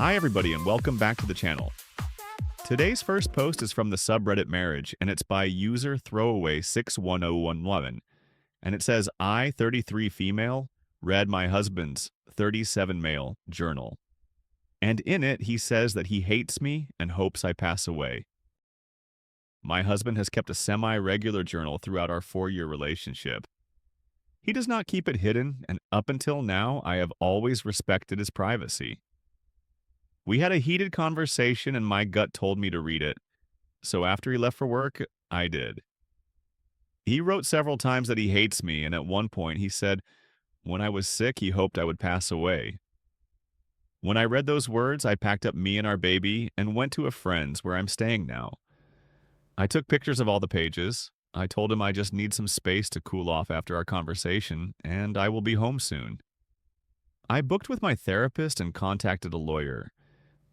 Hi everybody and welcome back to the channel. Today's first post is from the subreddit marriage and it's by user throwaway61011 and it says, I, 33 female, read my husband's 37 male journal. And in it he says that he hates me and hopes I pass away. My husband has kept a semi-regular journal throughout our 4-year relationship. He does not keep it hidden, and up until now I have always respected his privacy. We had a heated conversation and my gut told me to read it. So after he left for work, I did. He wrote several times that he hates me, and at one point he said, when I was sick, he hoped I would pass away. When I read those words, I packed up me and our baby and went to a friend's where I'm staying now. I took pictures of all the pages. I told him I just need some space to cool off after our conversation, and I will be home soon. I booked with my therapist and contacted a lawyer.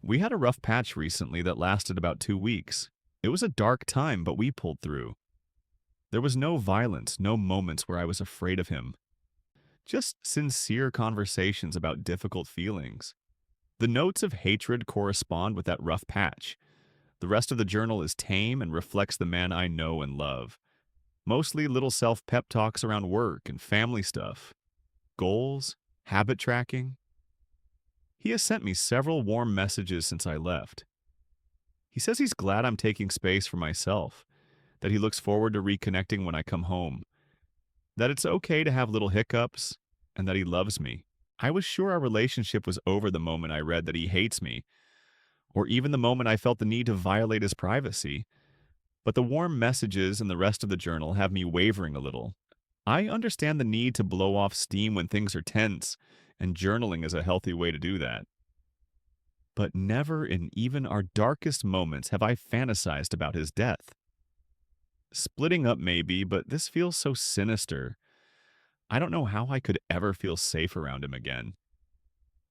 We had a rough patch recently that lasted about 2 weeks. It was a dark time, but we pulled through. There was no violence, no moments where I was afraid of him. Just sincere conversations about difficult feelings. The notes of hatred correspond with that rough patch. The rest of the journal is tame and reflects the man I know and love. Mostly little self-pep talks around work and family stuff. Goals, habit tracking. He has sent me several warm messages since I left. He says he's glad I'm taking space for myself, that he looks forward to reconnecting when I come home, that it's okay to have little hiccups, and that he loves me. I was sure our relationship was over the moment I read that he hates me, or even the moment I felt the need to violate his privacy. But the warm messages and the rest of the journal have me wavering a little. I understand the need to blow off steam when things are tense, and journaling is a healthy way to do that. But never in even our darkest moments have I fantasized about his death. Splitting up maybe, but this feels so sinister. I don't know how I could ever feel safe around him again.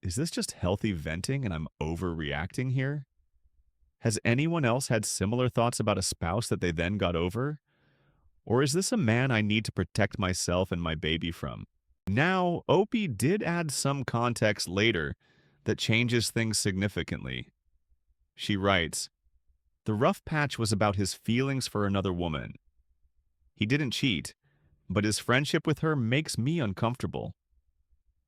Is this just healthy venting and I'm overreacting here? Has anyone else had similar thoughts about a spouse that they then got over? Or is this a man I need to protect myself and my baby from? Now, Opie did add some context later that changes things significantly. She writes, the rough patch was about his feelings for another woman. He didn't cheat, but his friendship with her makes me uncomfortable.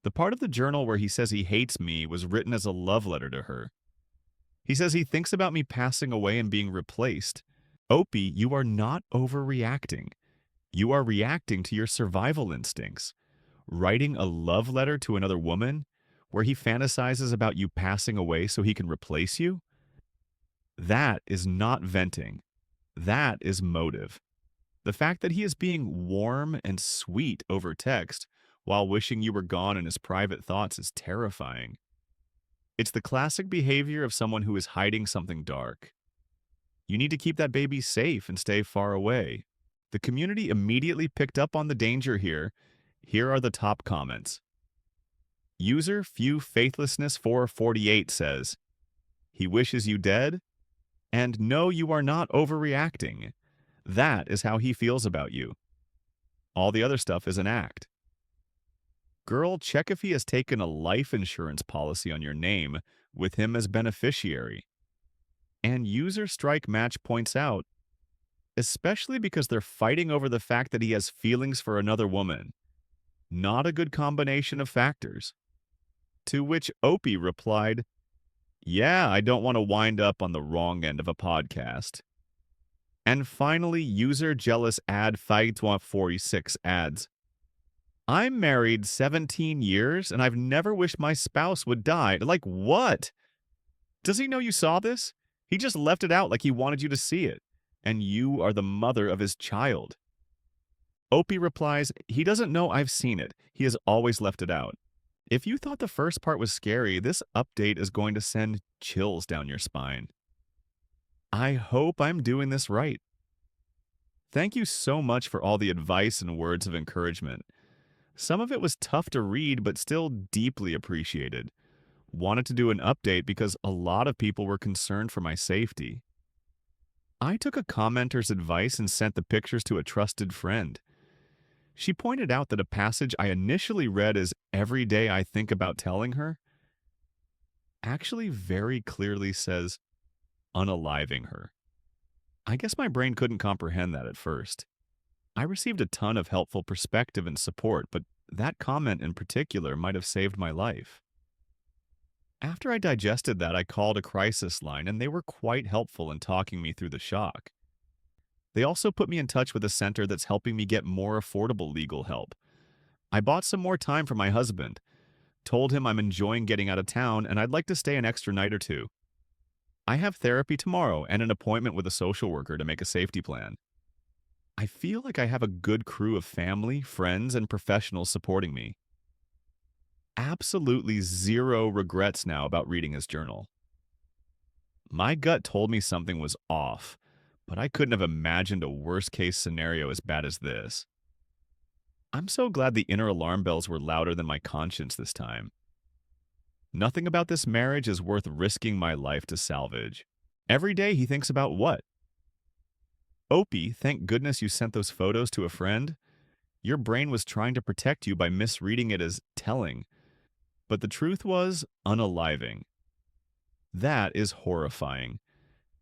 The part of the journal where he says he hates me was written as a love letter to her. He says he thinks about me passing away and being replaced. Opie, you are not overreacting. You are reacting to your survival instincts. Writing a love letter to another woman where he fantasizes about you passing away so he can replace you? That is not venting. That is motive. The fact that he is being warm and sweet over text while wishing you were gone in his private thoughts is terrifying. It's the classic behavior of someone who is hiding something dark. You need to keep that baby safe and stay far away. The community immediately picked up on the danger here. Here are the top comments. User Few Faithlessness 448 says, he wishes you dead, and no, you are not overreacting. That is how he feels about you. All the other stuff is an act. Girl, check if he has taken a life insurance policy on your name with him as beneficiary. And User Strike Match points out, especially because they're fighting over the fact that he has feelings for another woman. Not a good combination of factors. To which Opie replied, yeah, I don't want to wind up on the wrong end of a podcast. And finally, User Jealous Ad 546 adds, I'm married 17 years and I've never wished my spouse would die. Like what? Does he know you saw this? He just left it out like he wanted you to see it. And you are the mother of his child. Opie replies, he doesn't know I've seen it. He has always left it out. If you thought the first part was scary, this update is going to send chills down your spine. I hope I'm doing this right. Thank you so much for all the advice and words of encouragement. Some of it was tough to read, but still deeply appreciated. Wanted to do an update because a lot of people were concerned for my safety. I took a commenter's advice and sent the pictures to a trusted friend. She pointed out that a passage I initially read as every day I think about telling her actually very clearly says unaliving her. I guess my brain couldn't comprehend that at first. I received a ton of helpful perspective and support, but that comment in particular might have saved my life. After I digested that, I called a crisis line, and they were quite helpful in talking me through the shock. They also put me in touch with a center that's helping me get more affordable legal help. I bought some more time for my husband, told him I'm enjoying getting out of town and I'd like to stay an extra night or two. I have therapy tomorrow and an appointment with a social worker to make a safety plan. I feel like I have a good crew of family, friends, and professionals supporting me. Absolutely zero regrets now about reading his journal. My gut told me something was off, but I couldn't have imagined a worst case scenario as bad as this. I'm so glad the inner alarm bells were louder than my conscience this time. Nothing about this marriage is worth risking my life to salvage. Every day he thinks about what? Opie, thank goodness you sent those photos to a friend. Your brain was trying to protect you by misreading it as telling, but the truth was unaliving. That is horrifying.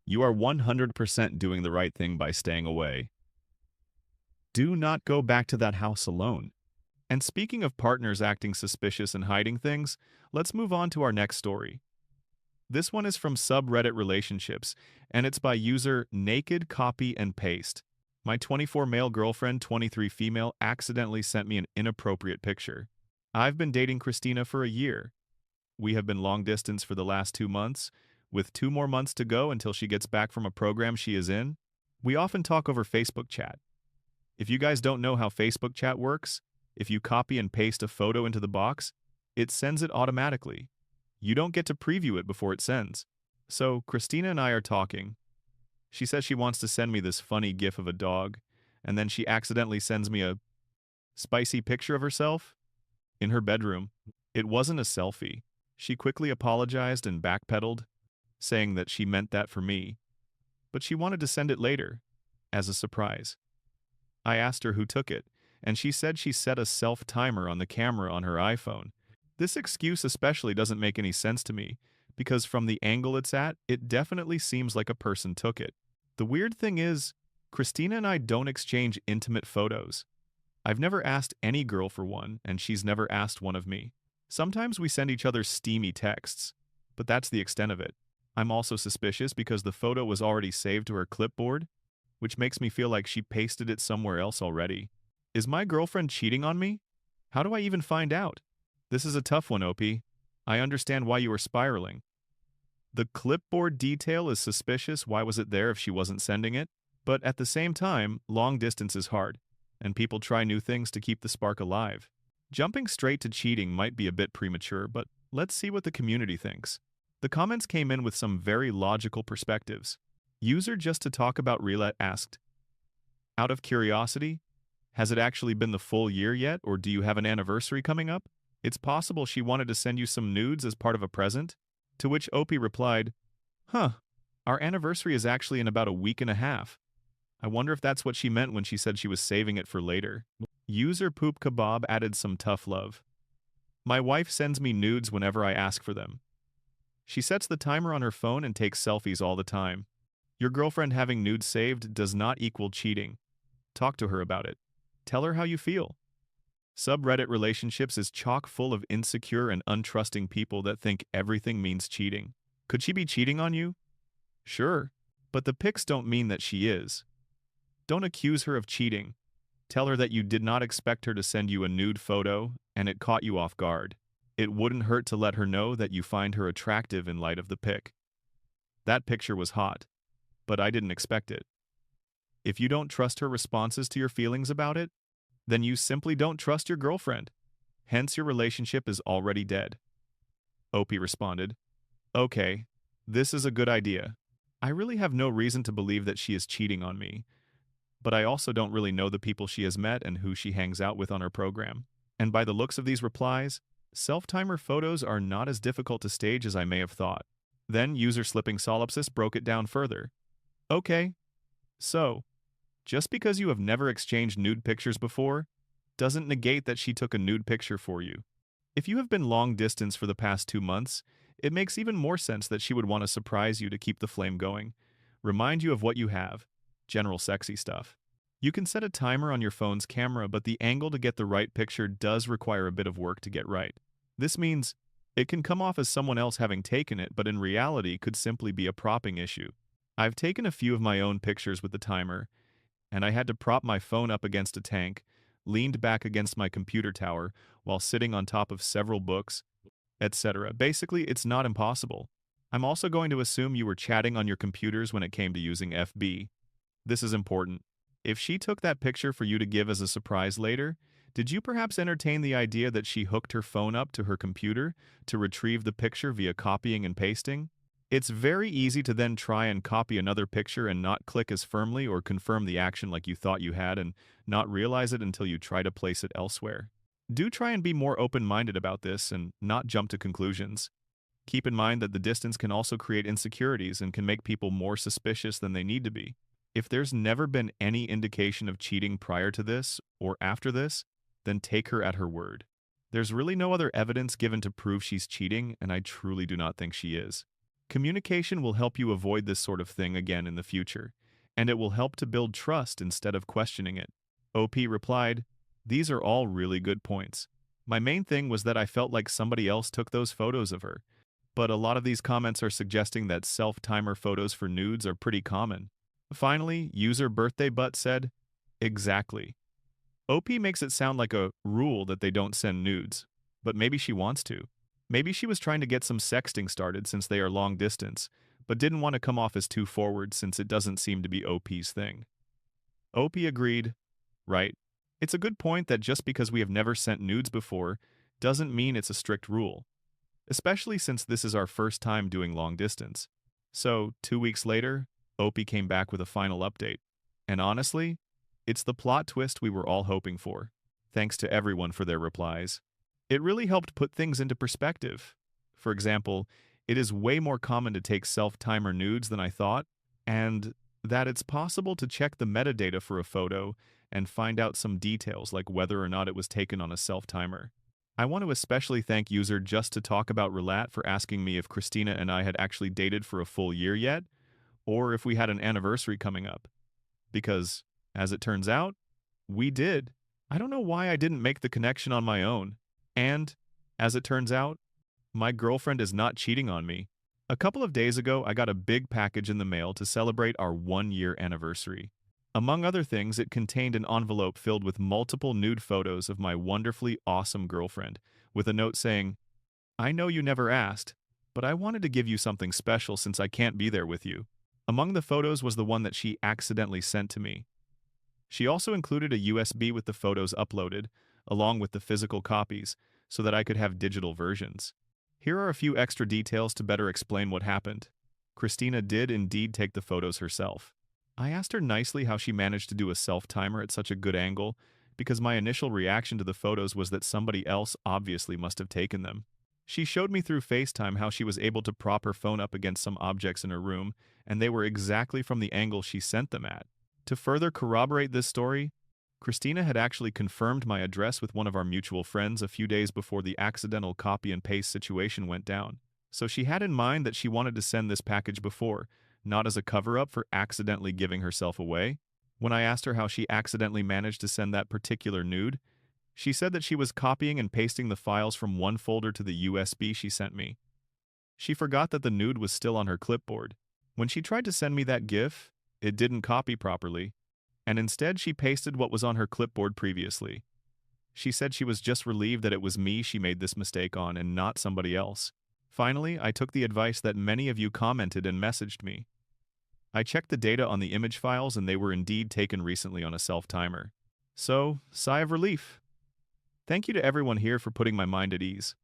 You are 100% doing the right thing by staying away. Do not go back to that house alone. And speaking of partners acting suspicious and hiding things, let's move on to our next story. This one is from subreddit relationships, and it's by user Naked Copy and Paste. My 24 male girlfriend, 23 female, accidentally sent me an inappropriate picture. I've been dating Christina for a year. We have been long distance for the last 2 months, with 2 more months to go until she gets back from a program she is in. We often talk over Facebook chat. If you guys don't know how Facebook chat works, if you copy and paste a photo into the box, it sends it automatically. You don't get to preview it before it sends. So, Christina and I are talking. She says she wants to send me this funny gif of a dog, and then she accidentally sends me a spicy picture of herself in her bedroom. It wasn't a selfie. She quickly apologized and backpedaled, saying that she meant that for me, but she wanted to send it later, as a surprise. I asked her who took it, and she said she set a self-timer on the camera on her iPhone. This excuse especially doesn't make any sense to me, because from the angle it's at, it definitely seems like a person took it. The weird thing is, Christina and I don't exchange intimate photos. I've never asked any girl for one, and she's never asked one of me. Sometimes we send each other steamy texts, but that's the extent of it. I'm also suspicious because the photo was already saved to her clipboard, which makes me feel like she pasted it somewhere else already. Is my girlfriend cheating on me? How do I even find out? This is a tough one, OP. I understand why you were spiraling. The clipboard detail is suspicious. Why was it there if she wasn't sending it? But at the same time, long distance is hard, and people try new things to keep the spark alive. Jumping straight to cheating might be a bit premature, but let's see what the community thinks. The comments came in with some very logical perspectives. User Just to Talk About Roulette asked, out of curiosity, has it actually been the full year yet, or do you have an anniversary coming up? It's possible she wanted to send you some nudes as part of a present? To which Opie replied, our anniversary is actually in about a week and a half. I wonder if that's what she meant when she said she was saving it for later. User Poop Kebab added some tough love. My wife sends me nudes whenever I ask for them. She sets the timer on her phone and takes selfies all the time. Your girlfriend having nudes saved does not equal cheating. Talk to her about it. Tell her how you feel. Subreddit relationships is chock full of insecure and untrusting people that think everything means cheating. Could she be cheating on you? Sure, but the pics don't mean that she is. Don't accuse her of cheating. Tell her that you did not expect her to send you a nude photo and it caught you off guard. It wouldn't hurt to let her know that you find her attractive in light of the pic. That picture was hot, but I didn't expect it. If you don't trust her responses to your feelings about it, then you simply don't trust your girlfriend. Hence, your relationship is already dead. Opie responded, okay, this is a good idea. I really have no reason to believe that she is cheating on me, but I also don't really know the people she has met and who she hangs out with on her program. And by the looks of these replies, self-timer photos are not as difficult to stage as I may have thought. Then user Slipping Solipsis broke it down further. Okay, so, just because you have never exchanged nude pictures before, doesn't negate that she took a nude picture for you. If you have been long distance for the past 2 months, It makes even more sense that she would want to surprise you to keep the flame going, remind you of what you have, general sexy stuff. You can set a timer on your phone's camera, but the angle to get the right picture does require a bit of work to get right. This means it can come off as someone else having taken it, but in reality could simply be a propping issue. I've taken a few of my own pictures with the timer, and I had to prop my phone up against a tank, leaned back against my computer tower while sitting on top of several books, etc. Basically, it's not impossible. I'm also going to assume you were chatting on your computers when it came to using FB. This is important. If she took that picture for you to give as a surprise later, did you perhaps entertain the idea that she hooked her phone up to her computer to retrieve the picture via copying and pasting? It's very easy to then try and copy another picture and not click as firmly or confirm the action like you thought you had and not realize it until you try to place it elsewhere. Do try and be more open-minded about this and not jump to conclusions. Keep in mind that the distance can also create insecurities and can make people more suspicious than they need to be. If there's never been any indication of cheating prior to this or after this, then take her at her word. There's really no other evidence given to prove she's cheating, and I truly do not think she is. Communication will help you avoid this sort of thing again in the future, and it will help to build trust instead of questioning it. OP replied, "These are all really good points. My main thing was that I felt like somebody else took those photos of her, but a lot of these comments are suggesting that self-timer photos for nudes are pretty common." Finally, user birthday butt said, "Exactly. OP makes it sound like a rule that they don't send nudes, but maybe she wants to. Maybe she was trying to get some sexting started since they are long distance, but didn't want to come off as too forward since it doesn't seem to be OP's thing." OP agreed, "Right. It's a good point that just because we have never sent nudes before doesn't mean it's a strict rule, especially since this is our first time doing long distance." So, 2 weeks later, OP came back with a final update. And honestly, it's the plot twist we were all hoping for. Thanks to everyone for their replies. It really helped put things into perspective. For example, it is way more common to take self-timer nudes than I thought, and that it's possible to check the metadata for a photo and find out some details like whether or not it was taken on a self-timer. I want to especially thank user Just to Talk About Relat for asking me if Christina and I had actually dated for a full year yet, or if we had an anniversary coming up. Because, as it turns out, we did. I don't know why I didn't make the connection on my own. And, as it turns out, my girlfriend is not cheating on me. A couple of days ago, I got a big package in the mail to celebrate our 1-year anniversary. Among other things, it contained an envelope filled with multiple nude photos of my wonderfully awesome girlfriend, with a note saying, "I know you never asked, but I wanted to give you something special since I can't be there with you." Among the photos was the one that she accidentally sent to me. She also included a USB with the photos uploaded, along with the physical copies, so that I could have digital versions. Here are a few extra details to better explain what happened. Christina did indeed take the photos herself. I asked her nicely how she managed to do a self-timer at such a good angle, because my initial reaction to the photos was that somebody else obviously must have taken them. She showed me through FaceTime how she was able to prop her phone up against some objects in her room, and they were exactly from the angle she sent them at. To further corroborate this story, Christina had actually confirmed my address with one of our mutual friends a few days before the accidental copy and paste situation went down. So she had in mind that she wanted to send this package before, not as a cover-up for accidentally giving herself away. When I asked her how she accidentally managed to send that particular nude, she said that she was copying and pasting the files from one folder to the USB she sent me. She forgot that the nude was still on her clipboard. When she tried to send me that GIF, it didn't copy properly, and instead she pasted what was on her clipboard previously. She said she was just relieved that it was me she made this mistake on and not somebody else. Finally, I took the advice that many of you commented and messaged me. I checked the data on the image files and they were indeed taken recently on a self-timer. So, sigh of relief. Thank you to everyone here for putting my mind at ease.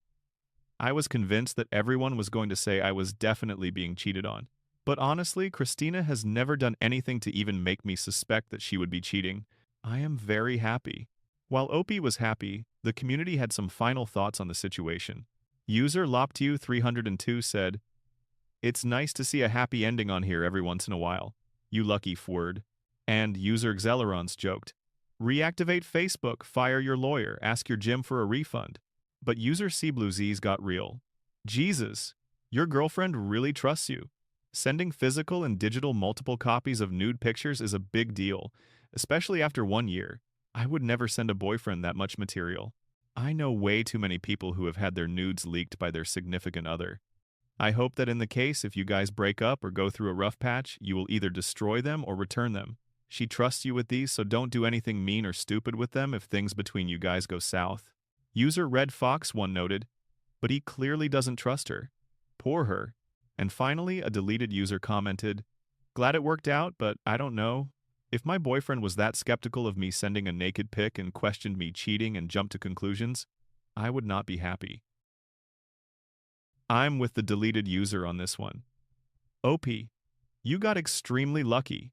I was convinced that everyone was going to say I was definitely being cheated on. But honestly, Christina has never done anything to even make me suspect that she would be cheating. I am very happy. While Opie was happy, the community had some final thoughts on the situation. User Loptu302 said, "It's nice to see a happy ending on here every once in a while. You lucky fword." And user Xelerons joked, "Reactivate Facebook, fire your lawyer, ask your gym for a refund." But user CBlueZ's got real. Jesus, Your girlfriend really trusts you. Sending physical and digital multiple copies of nude pictures is a big deal, especially after 1 year. I would never send a boyfriend that much material. I know way too many people who have had their nudes leaked by their significant other. I hope that in the case if you guys break up or go through a rough patch, you will either destroy them or return them. She trusts you with these, so don't do anything mean or stupid with them if things between you guys go south. User Red Fox 1 noted, but he clearly doesn't trust her. Poor her. And finally, a deleted user commented, glad it worked out, but I don't know. If my boyfriend was that skeptical of me sending a naked pic and questioned me cheating and jumped to conclusions, I would not be happy. I'm with the deleted user on this one. OP, you got extremely lucky.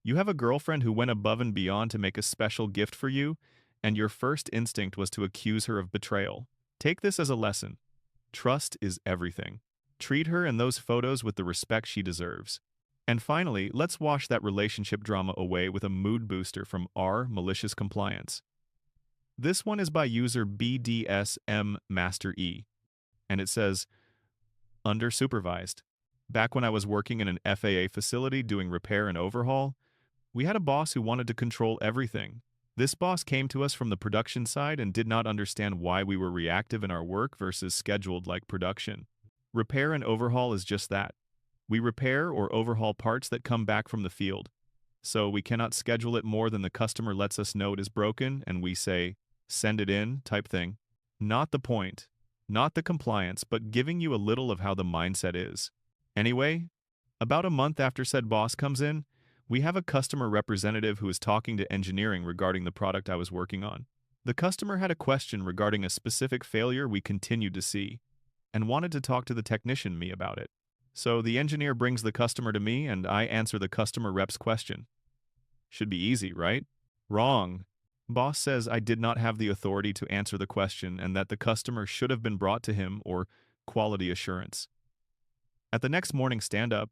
You have a girlfriend who went above and beyond to make a special gift for you, and your first instinct was to accuse her of betrayal. Take this as a lesson. Trust is everything. Treat her and those photos with the respect she deserves. And finally, let's wash that relationship drama away with a mood booster from R Malicious Compliance. This one is by user BDSM Master E, and it says, under supervised. Back when I was working in an FAA facility doing repair and overhaul, we had a boss who wanted to control everything. This boss came to us from the production side and did not understand why we were reactive in our work versus scheduled like production. Repair and overhaul is just that. We repair or overhaul parts that come back from the field. So we cannot schedule it more than the customer lets us know it is broken and we say, send it in type thing. Not the point. Not the compliance, but giving you a little of how the mindset is. Anyway, about a month after said boss comes in, we have a customer representative who is talking to engineering regarding the product I was working on. The customer had a question regarding a specific failure we continued to see, and wanted to talk to the technician me about it. So the engineer brings the customer to me and I answer the customer rep's question. Should be easy, right? Wrong. Boss says I did not have the authority to answer the question and that the customer should have been brought to him or quality assurance. At the next morning stand-up,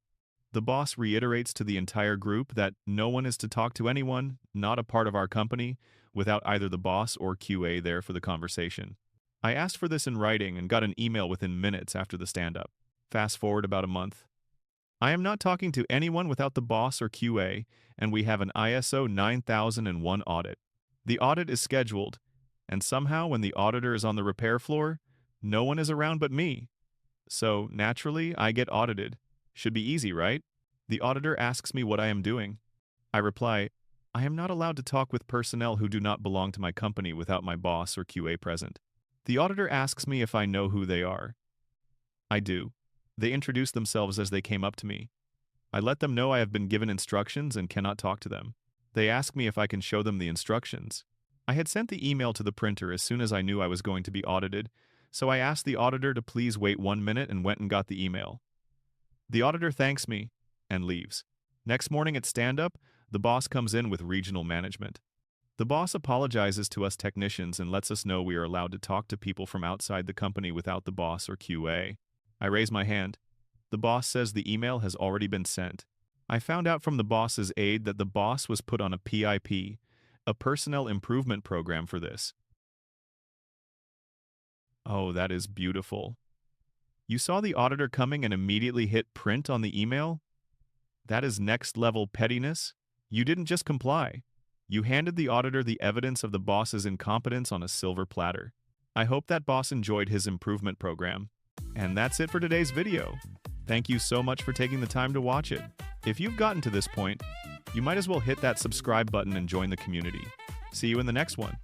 the boss reiterates to the entire group that no one is to talk to anyone, not a part of our company, without either the boss or QA there for the conversation. I asked for this in writing and got an email within minutes after the stand-up. Fast forward about a month. I am not talking to anyone without the boss or QA, and we have an ISO 9001 audit. The audit is scheduled, and somehow when the auditor is on the repair floor, no one is around but me. So, naturally, I get audited. Should be easy, right? The auditor asks me what I am doing. I reply, I am not allowed to talk with personnel who do not belong to my company without my boss or QA present. The auditor asks me if I know who they are. I do. They introduce themselves as they came up to me. I let them know I have been given instructions and cannot talk to them. They ask me if I can show them the instructions. I had sent the email to the printer as soon as I knew I was going to be audited, so I asked the auditor to please wait 1 minute and went and got the email. The auditor thanks me and leaves. Next morning at stand-up, the boss comes in with regional management. The boss apologizes to us technicians and lets us know we are allowed to talk to people from outside the company without the boss or QA. I raise my hand. The boss says the email has already been sent. I found out from the boss's aide that the boss was put on a PIP, a personnel improvement program for this. Oh, that is beautiful. You saw the auditor coming and immediately hit print on the email? That is next level pettiness. You didn't just comply. You handed the auditor the evidence of the boss's incompetence on a silver platter. I hope that boss enjoyed his improvement program. And that's it for today's video. Thank you so much for taking the time to watch it. If you've gotten to this point, you might as well hit that subscribe button and join the community. See you in the next one.